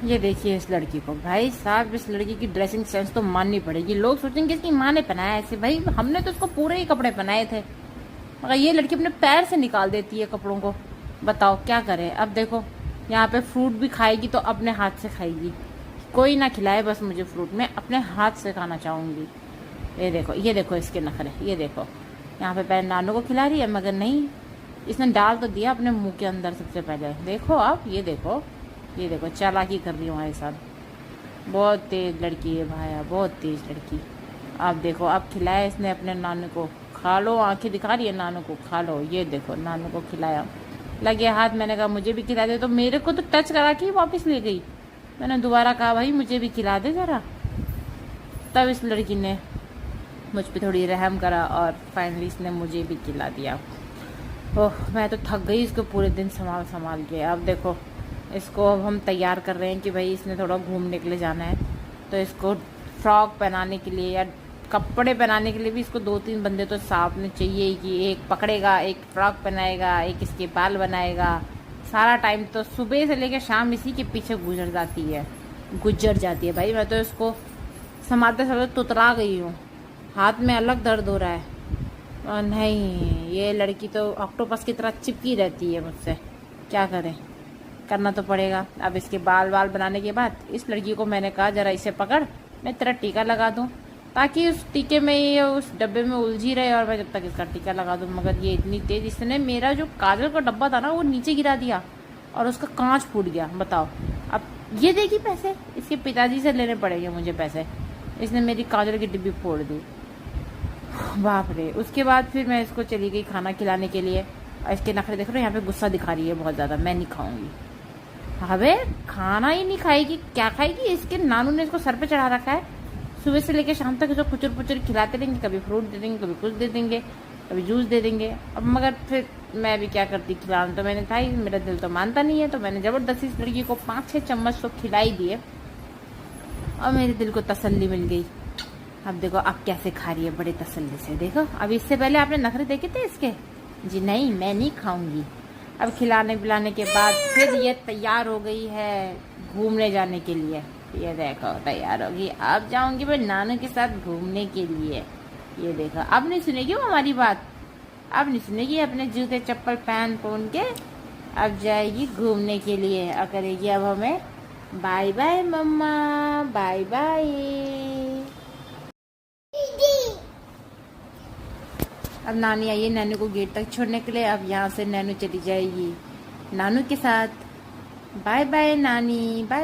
ये देखिए इस लड़की को, भाई साहब इस लड़की की ड्रेसिंग सेंस तो माननी पड़ेगी। लोग सोचेंगे इसकी माँ ने पहनाया ऐसे, भाई हमने तो उसको पूरे ही कपड़े पहनाए थे, मगर ये लड़की अपने पैर से निकाल देती है कपड़ों को। बताओ क्या करे। अब देखो यहाँ पे फ्रूट भी खाएगी तो अपने हाथ से खाएगी, कोई ना खिलाए बस मुझे फ्रूट, मैं अपने हाथ से खाना चाहूँगी। ये देखो इसके नखरे, ये देखो यहाँ पे पहले नानू को खिला रही है, मगर नहीं, इसने डाल तो दिया अपने मुंह के अंदर सबसे पहले। देखो आप, ये देखो चालाकी कर रही हूँ हमारे साथ। बहुत तेज लड़की है भाया, बहुत तेज लड़की। आप देखो अब खिलाया इसने अपने नानू को, खा लो, आंखें दिखा रही है नानू को, खा लो। ये देखो नानू को खिलाया, लगे हाथ, मैंने कहा मुझे भी खिला दे, तो मेरे को तो टच करा के ही वापस ले गई। मैंने दोबारा कहा भाई मुझे भी खिला दे ज़रा, तब इस लड़की ने मुझ पे थोड़ी रहम करा और फाइनली इसने मुझे भी खिला दिया। ओह मैं तो थक गई इसको पूरे दिन संभाल संभाल के। अब देखो इसको अब हम तैयार कर रहे हैं कि भाई इसने थोड़ा घूमने के लिए जाना है, तो इसको फ्रॉक पहनाने के लिए या कपड़े पहनाने के लिए भी इसको 2-3 बंदे तो साथ में चाहिए, कि एक पकड़ेगा, एक फ्रॉक पहनाएगा, एक इसके बाल बनाएगा। सारा टाइम तो सुबह से लेकर शाम इसी के पीछे गुजर जाती है भाई। मैं तो इसको संभालते संभालते तुतरा गई हूँ, हाथ में अलग दर्द हो रहा है। और नहीं, ये लड़की तो ऑक्टोपस की तरह चिपकी रहती है मुझसे, क्या करें, करना तो पड़ेगा। अब इसके बाल बनाने के बाद इस लड़की को मैंने कहा जरा इसे पकड़, मैं तेरा टीका लगा दूं, ताकि उस टीके में ये उस डब्बे में उलझी रहे और मैं जब तक इसका टीका लगा दूं। मगर ये इतनी तेज, इसने मेरा जो काजल का डब्बा था ना वो नीचे गिरा दिया और उसका कांच फूट गया। बताओ अब ये देगी पैसे, इसके पिताजी से लेने पड़ेंगे मुझे पैसे। इसने मेरी काजल की डिब्बी फोड़ दी, बाप रे। उसके बाद फिर मैं इसको चली गई खाना खिलाने के लिए, और इसके नखरे देख रहे हो, यहाँ पे गुस्सा दिखा रही है बहुत ज़्यादा, मैं नहीं खाऊंगी। अबे खाना ही नहीं खाएगी, क्या खाएगी, इसके नानू ने इसको सर पे चढ़ा रखा है। सुबह से लेकर शाम तक इसको खुचर पुचर खिलाते रहेंगे, कभी फ्रूट दे देंगे, कभी कुछ दे देंगे, कभी जूस दे देंगे। अब मगर फिर मैं भी क्या करती, खिलाना तो मैंने था ही, मेरा दिल तो मानता नहीं है, तो मैंने ज़बरदस्ती इस लड़की को 5-6 चम्मच तो खिला ही दिए और मेरे दिल को तसल्ली मिल गई। अब देखो अब कैसे खा रही है बड़े तसल्ली से, देखो। अब इससे पहले आपने नखरे देखे थे इसके, जी नहीं मैं नहीं खाऊंगी। अब खिलाने पिलाने के बाद फिर ये तैयार हो गई है घूमने जाने के लिए। ये देखो तैयार होगी, अब जाऊंगी मैं नानू के साथ घूमने के लिए। ये देखो अब नहीं सुनेगी वो हमारी बात, अब नहीं सुनेगी, अपने जूते चप्पल पहन के अब जाएगी घूमने के लिए और करेगी अब हमें बाय बाय मम्मा, बाय बाय। अब नानी आई है नैनू को गेट तक छोड़ने के लिए। अब यहाँ से नैनू चली जाएगी नानू के साथ। बाय बाय नानी, बाय।